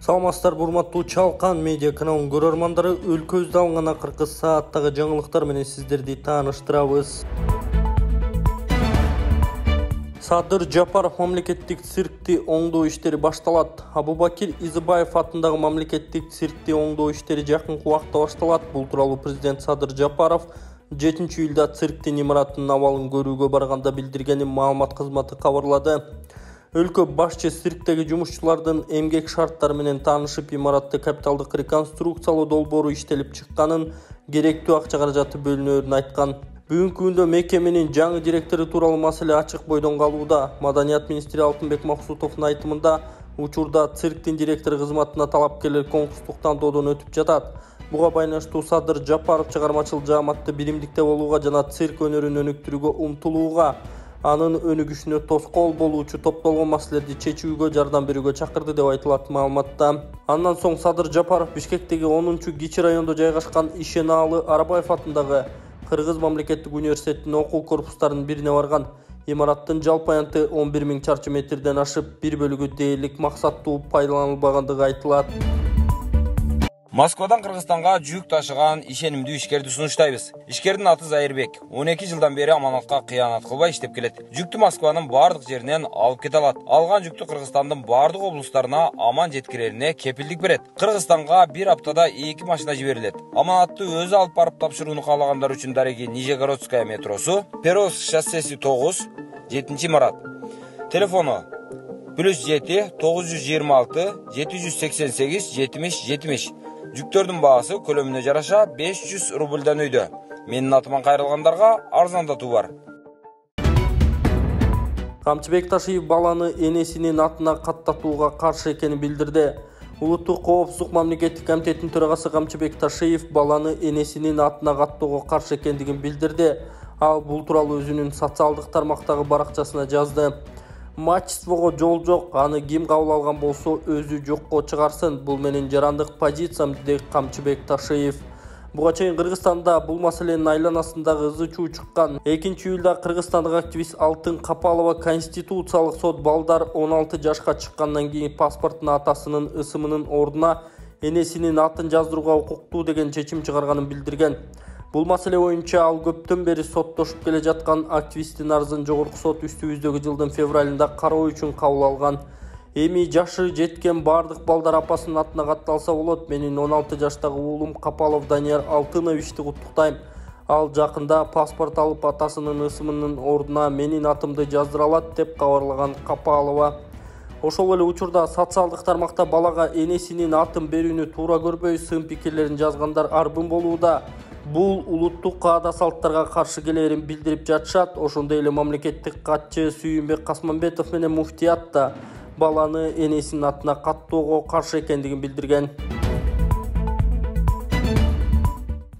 Саламатсыздар, урматтуу Чалкан медиа каналынын көрөрмандары, өлкөбүздө алынган акыркы сааттагы жаңылыктар менен сиздерди тааныштырабыз. Садыр Жапаров мамлекеттик циркти оңдоо иштери башталат. Абубакир Изыбаев атындагы мамлекеттик циркти оңдоо иштери жакынкы убакта башталат. Бул тууралуу президент Садыр Жапаров 7-июлда цирктин имаратынын абалын көрүүгө барганда билдиргени маалымат кызматы кабарлады. Өлкө башчы цирктеги жумушчулардын эмгек шарттары менен таанышып, имаратты капиталдык реконструкциялоо долбоору иштелип чыкканын, керектүү акча каражаты бөлүнөөрүн айткан. Бүгүнкү күндө мекеменин жаңы директору тууралуу маселе ачык бойдон калууда. Маданият министри Алтынбек Максутовдун айтымында, учурда цирктин директору кызматына талапкерлер конкурстук тандоодон өтүп жатат. Буга байланыштуу Садыр Жапаров чыгармачыл жааматты биримдикте болууга жана цирк өнөрүн өнүктүрүүгө умтулууга, анын өнүгүшүнө тоскоол болуучу топтолгон маселелерди чечүүгө жардам берүүгө чакырды деп айтылат маалыматта. Андан соң Садыр Жапаров Бишкектеги 10-Кичи райондо жайгашкан Ишенаалы Арабаев атындагы Кыргыз мамлекеттик университетинин окуу корпустарынын бирине барган. Имараттын жалпы аянты 11 000 чарчы метрден ашып, бир бөлүгү дээрлик максаттуу пайдаланылбагандыгы айтылат. Москвадан Кыргызстанга жүк ташыган ишенимдүү ишкерди сунуштайбыз. Ишкердин аты Зайырбек. 12 жылдан бери аманатка кыянат кылбай иштеп келет. Жүктү Москванын бардык жеринен алып кете алат. Алган жүктү Кыргызстандын бардык облустарына аман жеткирерине кепилдик берет. Кыргызстанга бир аптада 2 машина жиберилет. Аманатты өзү алып барып тапшырууну каалагандар үчүн дареги Нижегородская метросу, Перовск шоссеси 9, 7-имарат. Телефону +7 926 788 70 70. Жүктөрдүн баасы көлөмүнө жараша 500 рубльдан өйдө. Менин атыман кайрылгандарга арзандатуу бар. Камчыбек Ташиев баланы энесинин атына каттатууга каршы экенин билдирди. Улуттук коопсуздук мамлекеттик комитетинин төрагасы Камчыбек Ташиев баланы энесинин атына каттоого каршы экендигин билдирди. Ал бул тууралуу өзүнүн социалдык тармактагы баракчасына жазды. Мачествого жол жок, аны ким кабыл алган болсо өзү жокко чыгарсын. Бул менин жарандык позициям, деди Камчыбек Ташиев. Буга чейин Кыргызстанда бул маселенин айланасындагы ызы чуу чыккан. 2-июлда кыргызстандык активист Алтын Капалова Конституциялык сот балдар 16 жашка чыккандан кийин паспортуна атасынын ысымынын ордуна энесинин атын жаздырууга укуктуу деген чечим чыгарганын билдирген. Бул маселе боюнча ал көптөн бери соттошуп келе жаткан активисттин арызын жогорку сот үстүбүздөгү жылдын февралында кароо үчүн кабыл алган. Эми жашы жеткен бардык балдар апасынын атына катталса болот. Менин 16 жаштагы уулум Капалов Данияр Алтыновичти куттуктайм. Ал жакында паспорт алып атасынын ысымынын ордуна менин атымды жаздыра алат, деп кабарлаган Капалова. Ошол эле учурда социалдык тармакта балага энесинин атын берүүнү туура көрбөй сын пикирлерин жазгандар арбын болууда. Бул улуттук каада салттарга каршы келерин билдирип жатышат. Ошондой эле мамлекеттик катчы Сүйүнбек Касманбетов менен муфтият да баланы энесинин атына каттоого каршы экендигин билдирген.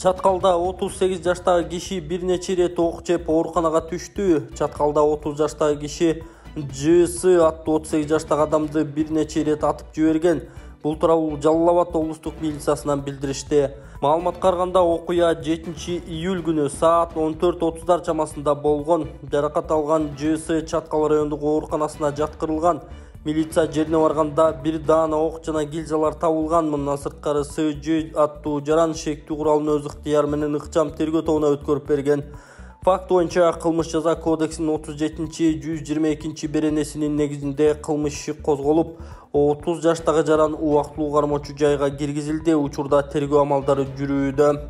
Чаткалда 38 жаштагы киши бир нече ирет ок жеп ооруканага түштү. Чаткалда 30 жаштагы киши ЖС аттуу 38 жаштагы адамды бир нече ирет атып жиберген. Бул тууралуу Жалал Абад облустук милициясынан билдиришти. Маалыматка караганда окуя 7-июль күнү саат 14:30 чамасында болгон. Жаракат алган ЖС Чаткал райондук ооруканасына жаткырылган. Милиция жерине барганда бир даана ок жана гильзалар табылган. Мындан сырткары СЖ аттуу жаран шектүү куралын өз ыктыяры менен ыкчам тергөө тобуна өткөрүп берген. Факт боюнча кылмыш жаза кодексинин 37-122 беренесинин негизинде кылмыш иши козголуп, 30 жаштагы жаран убактылуу кармоочу жайга киргизилди. Учурда тергөө амалдары жүрүүдө.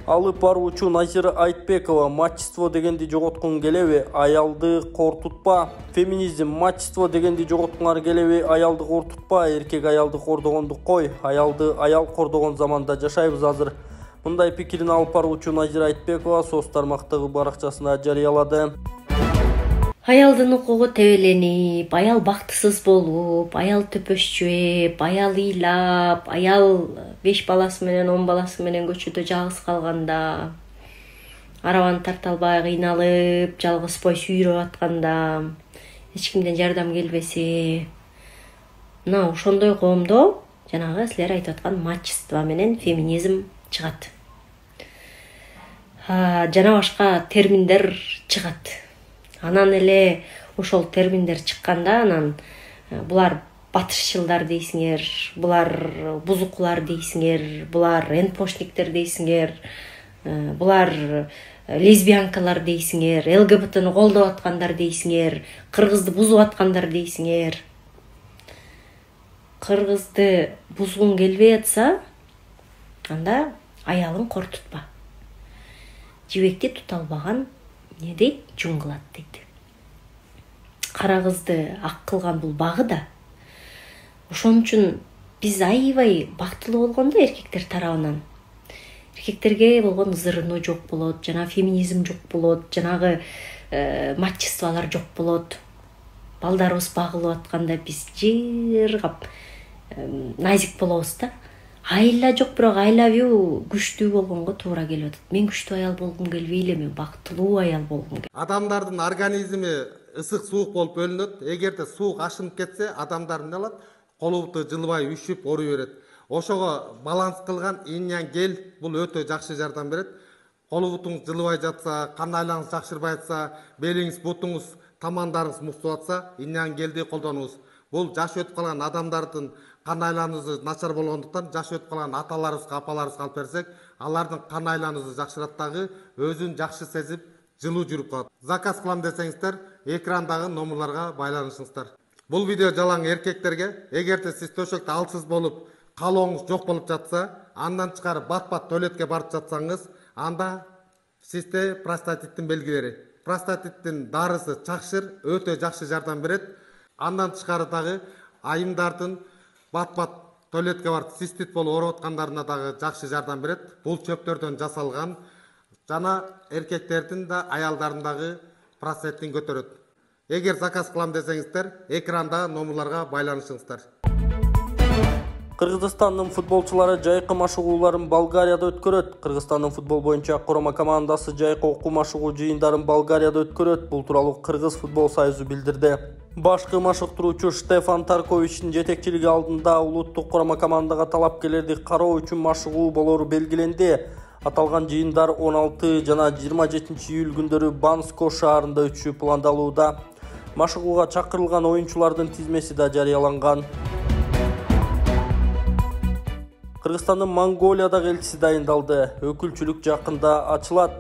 Алып баруучу Назира Айтбекова мачество дегенди жоготкун келеби, аялды кортутпа. Феминизм мачество дегенди жоготкуңар келеби, аялды кортутпа. Эркек аялды кордогонду кой, аялды аял кордогон заманда жашайбыз азыр. Мындай пикирин алып баруучу Назира Айтбекова соц тармактагы баракчасына жарыялады. Аялдын укугу тебеленип, аял бактысыз болуп, аял төпөшчүп, аял ыйлап, аял 5 баласы менен 10 баласы менен көчөдө жалгыз калганда, арабаны тарта албай кыйналып, жалгыз бой сүйрөп атканда, эч кимден жардам келбесе, мына ошондой коомдо жанагы силер айтып аткан мачество менен феминизм чыгат. Жана башка терминдер чыгат. Анан эле ошол терминдер чыкканда анан Булар батышчылдар дейсиңер, булар бузукулар дейсиңер, булар энпошниктер дейсиңер, булар лесбиянкалар дейсиңер, ЛГБТны колдоп аткандар дейсиңер, кыргызды бузуп аткандар дейсиңер. Кыргызды бузгуң келбей атса, анда аялың кор тутпа. Жибекти тута албаган не дейт, жун кылат дейт. Кара кызды ак кылган бул багы да. Ошон үчүн биз аябай бактылуу болгондо эркектер тарабынан. Эркектерге болгон ызырынуу жок болот, жана феминизм жок болот, жанагы мачестволор жок болот. Балдарыбыз багылып атканда биз жыргап назик болобуз да. Айла жок, бирок айлабуу күчтүү болгонго туура келип атат. Мен күчтүү аял болгум келбей эле, мен бактылуу аял болгум. Адамдардын организми ысык суук болуп бөлүнөт. Эгерде суук ашынып кетсе, адамдар эмне кылат? Колубуту жылбай үшүп орой берет. Ошого баланс кылган инь-ян гель бул өтө жакшы жардам берет. Колубутуңуз жылбай жатса, кан айланыңыз жакшырбай жатса, белиңиз, бутуңуз, тамандарыңыз муктуп атса, инь-ян гелди колдонуңуз. Бул жаш өтүп калган адамдардын кан айлануусу начар болгондуктан жаш өтүп калган аталарыбызга, апаларыбызга алып берсек, алардын кан айлануусу жакшырат дагы, өзүн жакшы сезип, жылуу жүрүп калат. Заказ кылам десеңиздер, экрандагы номерларга байланышыңыздар. Бул видео жалаң эркектерге, эгерде сиз төшөктө алсыз болуп, калооңуз жок болуп жатса, андан чыгарып бат-бат туалетке барып жатсаңыз, анда сизде простатиттин белгилери. Простатиттин дарысы чакшыр, өтө жакшы жардам берет. Андан тышкары дагы айымдардын бат-бат туалетке барып цистит болуп ооруп аткандарына дагы жакшы жардам берет. Бул чөптөрдөн жасалган жана эркектердин да аялдардын дагы простатитин көтөрөт. Эгер заказ кылам десеңиздер, экранда номерларга байланышыңыздар. Кыргызстандын футболчулары жайкы машыгууларын Болгарияда өткөрөт. Кыргызстандын футбол боюнча курама командасы жайкы окуу машыгуу жыйындарын Болгарияда өткөрөт. Бул тууралуу Кыргыз футбол союзу билдирди. Башкы машыктыруучу Штефан Тарковичтин жетекчилиги алдында улуттук курама командага талапкерлерди кароо үчүн машыгуу болору белгиленди. Аталган жыйындар 16 жана 27 июль күндөрү Банско шаарында өтүшү пландалууда. Машыгууга чакырылган оюнчулардын тизмеси да жарыяланган. Кыргызстандын Монголиядагы элчиси дайындалды. Өкүлчүлүк жакында ачылат.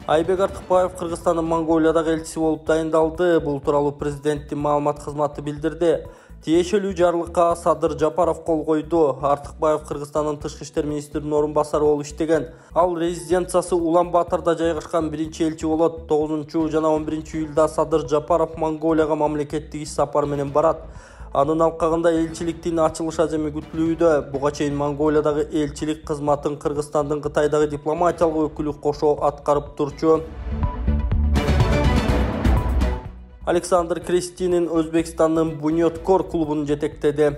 Айбек Артыкбаев Кыргызстандын Монголиядагы элчиси болуп дайындалды. Бул тууралуу президенттин маалымат кызматы билдирди. Тиешелүү жарлыкка Садыр Жапаров кол койду. Артыкбаев Кыргызстандын тышкы иштер министринин орун басары болуп иштеген. Ал резиденциясы Улан-Батордо жайгашкан биринчи элчи болот. 9 жана 11 июлда Садыр Жапаров Монголияга мамлекеттик иш сапар менен барат. Анын алкагында элчиликтин ачылыш аземи күтүлүүдө. Буга чейин Монголиядагы элчилик кызматын Кыргызстандын Кытайдагы дипломатиялык өкүлү кошо аткарып турчу. Александр Крестинин Өзбекстандын Буньоткор клубун жетектеди.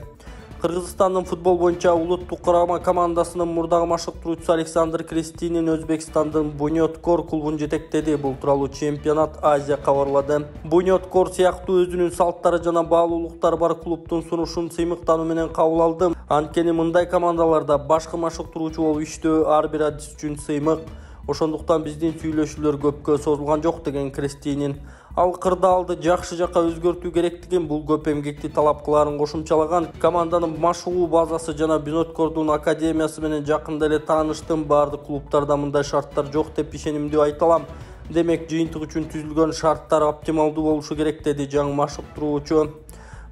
Кыргызстандын футбол боюнча улуттук курама командасынын мурдагы машыктыруучусу Александр Крестинин Өзбекстандын Буньоткор клубун жетектеди. Бул тууралуу Чемпионат Азия кабарлады. Буньоткор сыяктуу өзүнүн салттары жана баалуулуктары бар клубтун сунушун сыймыктануу менен кабыл алды. Анткени мындай командаларда башкы машыктыруучу болуп иштөө ар бир адис үчүн сыймык. Ошондуктан биздин сүйлөшүүлөр көпкө созулган жок деген Крестинин. Ал кырдаалды жакшы жакка өзгөртүү керектигин, бул көп эмгекти талап кылаарын кошумчалаган. Команданын машыгуу базасы жана Буньоткордун академиясы менен жакында эле тааныштым. Бардык клубтарда мындай шарттар жок деп ишенимдүү айта алам. Демек, жыйынтык үчүн түзүлгөн шарттар оптималдуу болушу керек, деди жаңы машыктыруучу.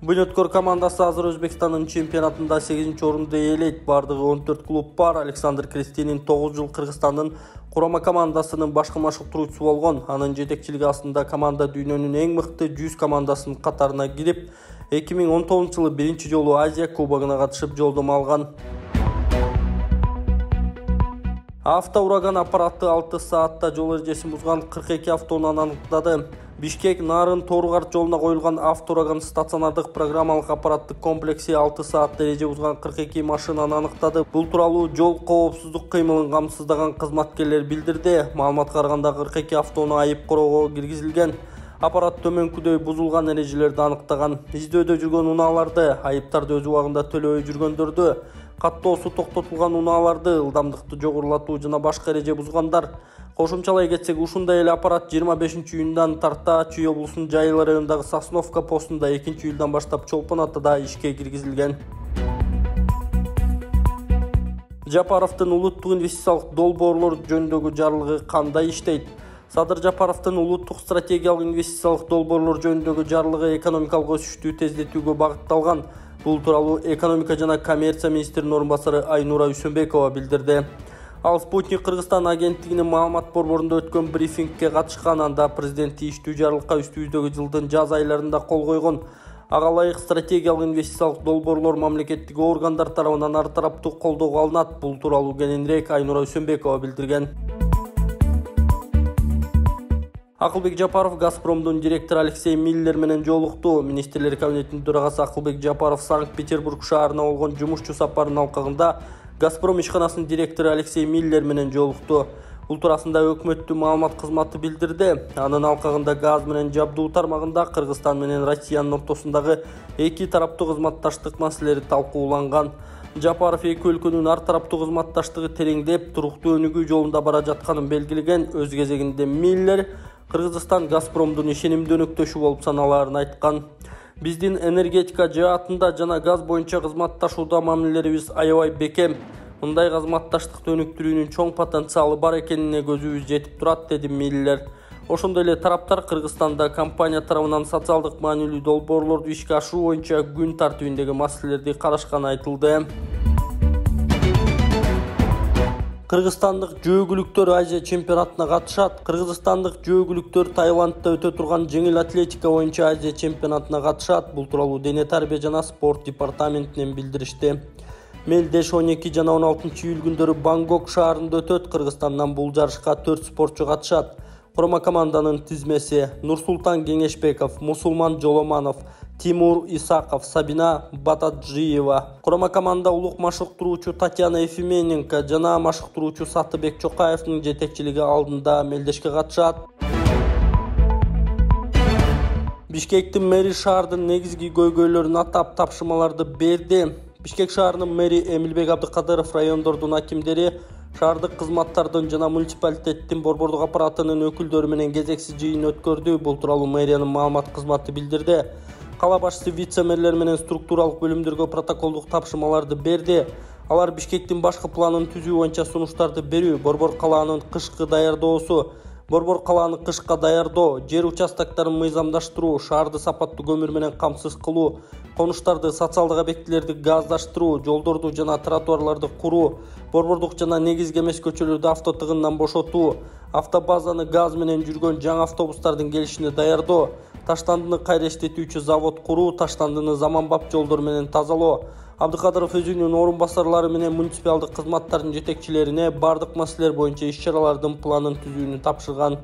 Буньоткор командасы азыр Өзбекстандын чемпионатында 8-орунду ээлейт. Бардыгы 14 клуб бар. Александр Крестинин 9 жыл Кыргызстандын курама командасынын башкы машыктыруучусу болгон. Анын жетекчилиги астында команда дүйнөнүн эң мыкты 100 командасынын катарына кирип, 2019-жылы биринчи жолу Азия кубогуна катышып жолдомо алган. Автоураган аппараты 6 саатта жол эрежесин бузган 42 автоунааны аныктады. Бишкек Нарын Торгарт жолуна коюлган автоураган стационардык программалык аппараттык комплекси 6 саатта эреже бузган 42 машинаны аныктады. Бул тууралуу жол коопсуздук кыймылын камсыздаган кызматкерлер билдирди. Маалыматка караганда 42 автоунаа айып короого киргизилген. Аппарат төмөнкүдөй бузулган эрежелерди аныктаган. Издөөдө жүргөн унааларды, айыптарды өз убагында төлөбөй жүргөндөрдү, каттоосу токтотулган унааларды, ылдамдыкты жогорулатуу жана башка эреже бузгандар, Кошумчалай кетсек, ушундай эле аппарат 25-июндан тарта Чүй облусунун Жайыл районундагы Сосновка постунда 2-июлдан баштап Чолпон атада ишке киргизилген. Жапаровдун улуттук инвестициялык долбоорлор жөнүндөгү жарлыгы кандай иштейт? Садыр Жапаровдун улуттук стратегиялык инвестициялык долбоорлор жөнүндөгү жарлыгы экономикалык өсүштү тездетүүгө багытталган. Бул тууралуу экономика жана коммерция министринин орун басары Айнура Үсөнбекова билдирди. Ал Спутник Кыргызстан агенттигинин маалымат борборунда өткөн брифингке катышкан. Анда президент тийиштүү жарлыкка үстүбүздөгү жылдын жаз айларында кол койгон. Ага ылайык стратегиялык инвестициялык долбоорлор мамлекеттик органдар тарабынан ар тараптуу колдоого алынат. Бул тууралуу кененирээк Айнура Үсөнбекова билдирген. Акылбек Жапаров Газпромдун директору Алексей Миллер менен жолукту. Министрлер кабинетинин төрагасы Акылбек Жапаров Санкт-Петербург шаарына болгон жумушчу сапарынын алкагында Газпром ишканасынын директору Алексей Миллер менен жолукту. Бул туурасында өкмөттүн маалымат кызматы билдирди. Анын алкагында газ менен жабдуу тармагында Кыргызстан менен Россиянын ортосундагы эки тараптуу кызматташтык маселелери талкууланган. Жапаров эки өлкөнүн ар тараптуу кызматташтыгы тереңдеп, туруктуу өнүгүү жолунда бара жатканын белгилеген. Өз кезегинде Миллер Кыргызстан Газпромдун ишенимдүү өнөктөшү болуп саналаарын айткан. Биздин энергетика жаатында жана газ боюнча кызматташууда мамилелерибиз аябай бекем. Мындай кызматташтыкты өнүктүрүүнүн чоң потенциалы бар экенине көзүбүз жетип турат, деди Миллер. Ошондой эле тараптар Кыргызстанда компания тарабынан социалдык маанилүү долбоорлорду ишке ашыруу боюнча күн тартибиндеги маселелерди карашканы айтылды. Кыргызстандык жөөгүлүктөр Азия чемпионатына катышат. Кыргызстандык жөөгүлүктөр Таиландда өтө турган жеңил атлетика боюнча Азия чемпионатына катышат. Бул тууралуу Дене тарбия жана спорт департаментинен билдиришти. Мелдеш 12 жана 16 июль күндөрү Бангкок шаарында өтөт. Кыргызстандан бул жарышка 4 спортчу катышат. Курма команданын тизмеси: Нурсултан Кеңешбеков, Мусулман Жоломанов, Тимур Исаков, Сабина Батаджиева. Курма команда улук машыктыруучу Татьяна Ефимененко жана машыктыруучу Сатыбек Чокаевдин жетекчилиги алдында мелдешке катышат. Бишкектин мэри шаардын негизги көйгөйлөрүн атап тапшырмаларды берди. Бишкек шаарынын мэри Эмилбек Абдыкадыров райондордун акимдери шаардык кызматтардын жана муниципалитеттин борбордук аппаратынын өкүлдөрү менен кезексиз жыйын өткөрдү. Бул тууралуу мэриянын маалымат кызматы билдирди. Кала башчысы вице-мэрлер менен структуралык бөлүмдөргө протоколдук тапшырмаларды берди. Алар Бишкектин башкы планын түзүү боюнча сунуштарды берүү, Борбор калаанын кышкы даярдоосу, Борбор калааны кышка даярдоо, жер участоктарын мыйзамдаштыруу, шаарды сапаттуу көмүр менен камсыз кылуу, конуштарды, социалдык объектилерди газдаштыруу, жолдорду жана тротуарларды куруу, борбордук жана негизги эмес көчөлөрдү автотыгындан бошотуу, автобазаны газ менен жүргөн жаңы автобустардын келишине даярдоо, таштандыны кайра иштетүүчү завод куруу, таштандыны заманбап жолдор менен тазалоо. Абдыкадыров өзүнүн орун басарлары менен муниципалдык кызматтардын жетекчилерине бардык маселелер боюнча иш-чаралардын планын түзүүнү тапшырган.